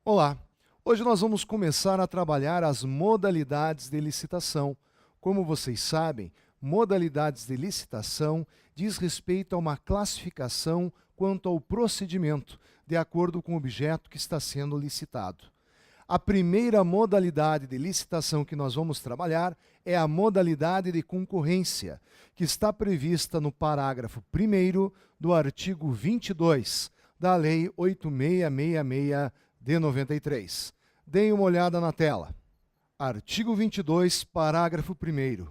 Olá! Hoje nós vamos começar a trabalhar as modalidades de licitação. Como vocês sabem, modalidades de licitação diz respeito a uma classificação quanto ao procedimento, de acordo com o objeto que está sendo licitado. A primeira modalidade de licitação que nós vamos trabalhar é a modalidade de concorrência, que está prevista no parágrafo 1º do artigo 22 da Lei 8666 de 93. Deem uma olhada na tela. Artigo 22, parágrafo 1º.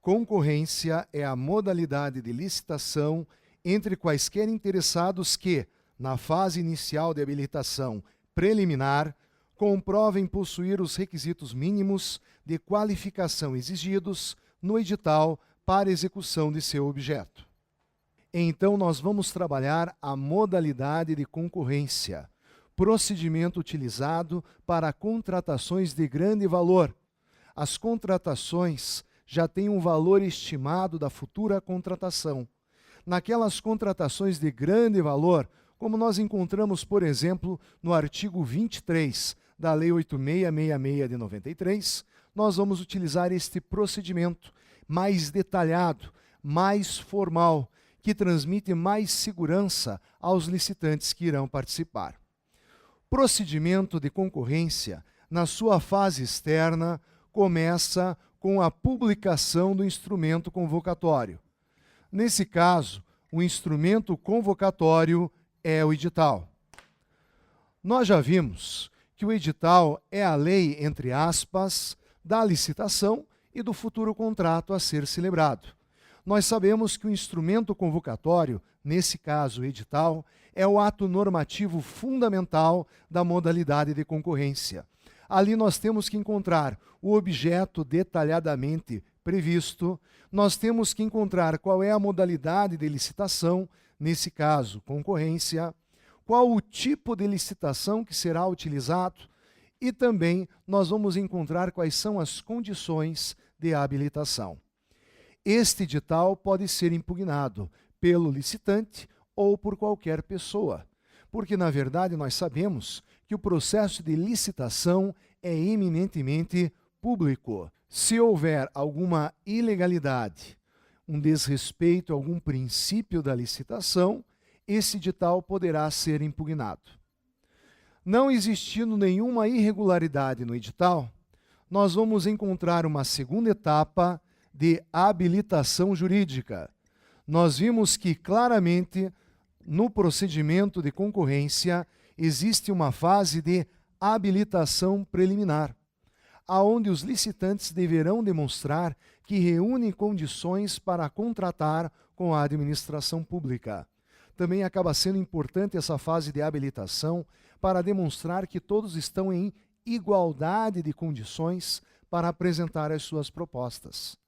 Concorrência é a modalidade de licitação entre quaisquer interessados que, na fase inicial de habilitação preliminar, comprovem possuir os requisitos mínimos de qualificação exigidos no edital para execução de seu objeto. Então, nós vamos trabalhar a modalidade de concorrência, procedimento utilizado para contratações de grande valor. As contratações já têm um valor estimado da futura contratação. Naquelas contratações de grande valor, como nós encontramos, por exemplo, no artigo 23 da Lei 8666 de 93, nós vamos utilizar este procedimento mais detalhado, mais formal, que transmite mais segurança aos licitantes que irão participar. Procedimento de concorrência, na sua fase externa, começa com a publicação do instrumento convocatório. Nesse caso, o instrumento convocatório é o edital. Nós já vimos que o edital é a lei, entre aspas, da licitação e do futuro contrato a ser celebrado. Nós sabemos que o instrumento convocatório, nesse caso o edital, é o ato normativo fundamental da modalidade de concorrência. Ali nós temos que encontrar o objeto detalhadamente previsto, nós temos que encontrar qual é a modalidade de licitação, nesse caso, concorrência, qual o tipo de licitação que será utilizado e também nós vamos encontrar quais são as condições de habilitação. Este edital pode ser impugnado pelo licitante ou por qualquer pessoa, porque, na verdade, nós sabemos que o processo de licitação é eminentemente público. Se houver alguma ilegalidade, um desrespeito a algum princípio da licitação, esse edital poderá ser impugnado. Não existindo nenhuma irregularidade no edital, nós vamos encontrar uma segunda etapa de habilitação jurídica. Nós vimos que claramente no procedimento de concorrência existe uma fase de habilitação preliminar, aonde os licitantes deverão demonstrar que reúnem condições para contratar com a administração pública. Também acaba sendo importante essa fase de habilitação para demonstrar que todos estão em igualdade de condições para apresentar as suas propostas.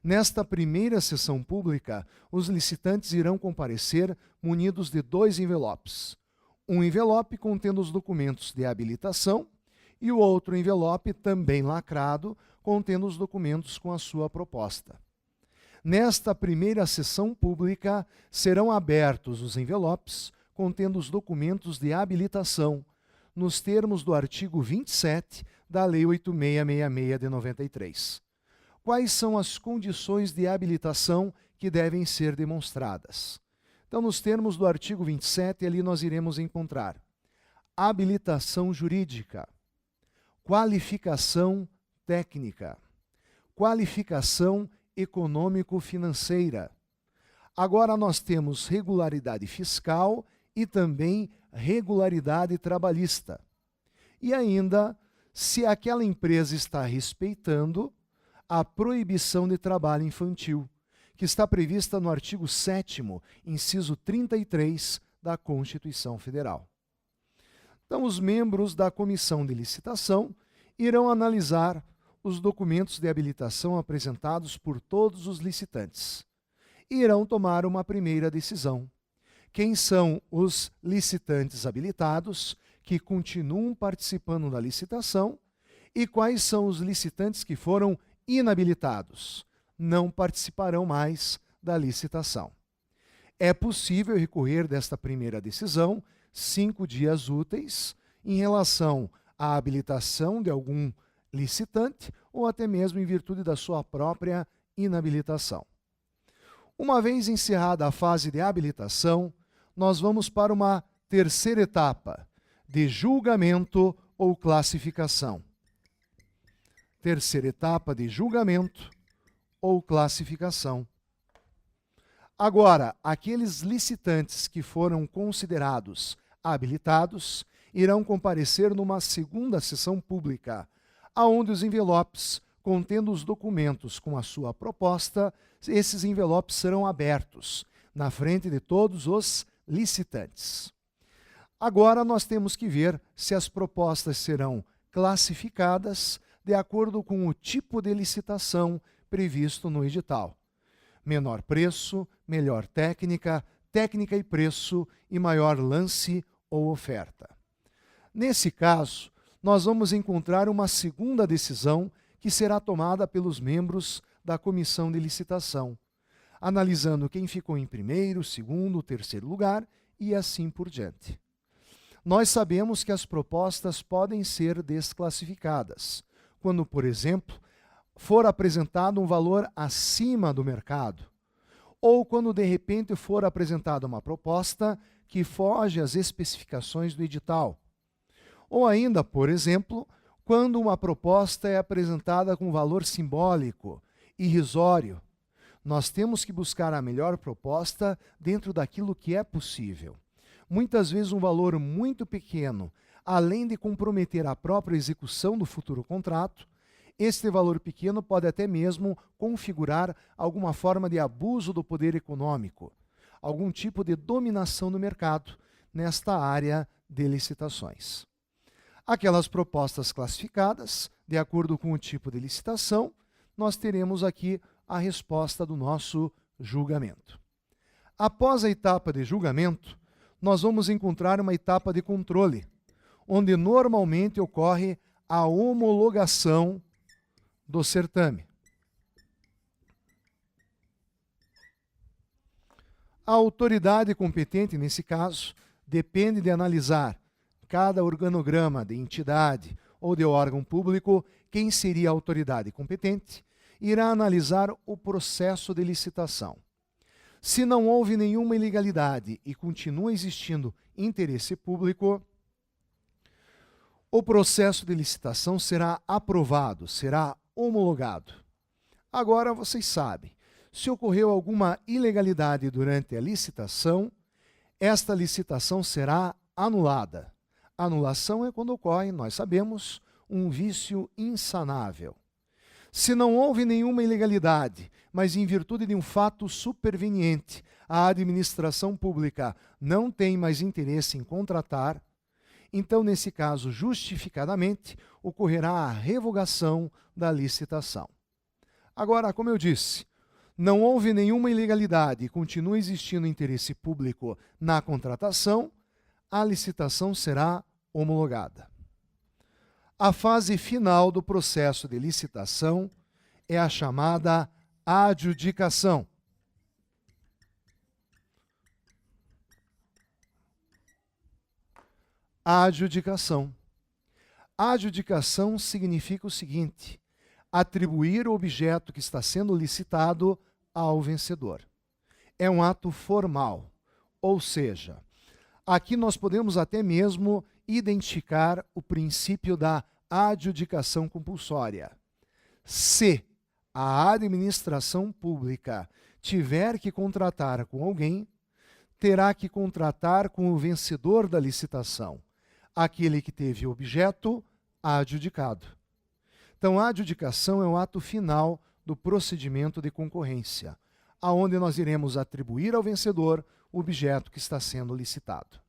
Nesta primeira sessão pública, os licitantes irão comparecer munidos de 2 envelopes. Um envelope contendo os documentos de habilitação e o outro envelope, também lacrado, contendo os documentos com a sua proposta. Nesta primeira sessão pública, serão abertos os envelopes contendo os documentos de habilitação, nos termos do artigo 27 da Lei 8666 de 93. Quais são as condições de habilitação que devem ser demonstradas? Então, nos termos do artigo 27, ali nós iremos encontrar habilitação jurídica, qualificação técnica, qualificação econômico-financeira. Agora nós temos regularidade fiscal e também regularidade trabalhista. E ainda, se aquela empresa está respeitando a proibição de trabalho infantil, que está prevista no artigo 7º, inciso 33 da Constituição Federal. Então, os membros da comissão de licitação irão analisar os documentos de habilitação apresentados por todos os licitantes e irão tomar uma primeira decisão. Quem são os licitantes habilitados que continuam participando da licitação e quais são os licitantes que foram inabilitados, não participarão mais da licitação. É possível recorrer desta primeira decisão 5 dias úteis em relação à habilitação de algum licitante ou até mesmo em virtude da sua própria inabilitação. Uma vez encerrada a fase de habilitação, nós vamos para uma terceira etapa, de julgamento ou classificação. Terceira etapa de julgamento ou classificação. Agora, aqueles licitantes que foram considerados habilitados irão comparecer numa segunda sessão pública, aonde os envelopes contendo os documentos com a sua proposta, esses envelopes serão abertos na frente de todos os licitantes. Agora nós temos que ver se as propostas serão classificadas de acordo com o tipo de licitação previsto no edital. Menor preço, melhor técnica, técnica e preço e maior lance ou oferta. Nesse caso, nós vamos encontrar uma segunda decisão que será tomada pelos membros da comissão de licitação, analisando quem ficou em primeiro, segundo, terceiro lugar e assim por diante. Nós sabemos que as propostas podem ser desclassificadas, quando, por exemplo, for apresentado um valor acima do mercado, ou quando de repente for apresentada uma proposta que foge às especificações do edital, ou ainda, por exemplo, quando uma proposta é apresentada com valor simbólico, irrisório. Nós temos que buscar a melhor proposta dentro daquilo que é possível. Muitas vezes um valor muito pequeno, além de comprometer a própria execução do futuro contrato, este valor pequeno pode até mesmo configurar alguma forma de abuso do poder econômico, algum tipo de dominação do mercado nesta área de licitações. Aquelas propostas classificadas, de acordo com o tipo de licitação, nós teremos aqui a resposta do nosso julgamento. Após a etapa de julgamento, nós vamos encontrar uma etapa de controle, onde normalmente ocorre a homologação do certame. A autoridade competente, nesse caso, depende de analisar cada organograma de entidade ou de órgão público, quem seria a autoridade competente, irá analisar o processo de licitação. Se não houve nenhuma ilegalidade e continua existindo interesse público, o processo de licitação será aprovado, será homologado. Agora vocês sabem, se ocorreu alguma ilegalidade durante a licitação, esta licitação será anulada. Anulação é quando ocorre, nós sabemos, um vício insanável. Se não houve nenhuma ilegalidade, mas em virtude de um fato superveniente, a administração pública não tem mais interesse em contratar, então, nesse caso, justificadamente, ocorrerá a revogação da licitação. Agora, como eu disse, não houve nenhuma ilegalidade e continua existindo interesse público na contratação, a licitação será homologada. A fase final do processo de licitação é a chamada adjudicação. A adjudicação. A adjudicação significa o seguinte: atribuir o objeto que está sendo licitado ao vencedor. É um ato formal, ou seja, aqui nós podemos até mesmo identificar o princípio da adjudicação compulsória. Se a administração pública tiver que contratar com alguém, terá que contratar com o vencedor da licitação, aquele que teve o objeto adjudicado. Então, a adjudicação é o ato final do procedimento de concorrência, aonde nós iremos atribuir ao vencedor o objeto que está sendo licitado.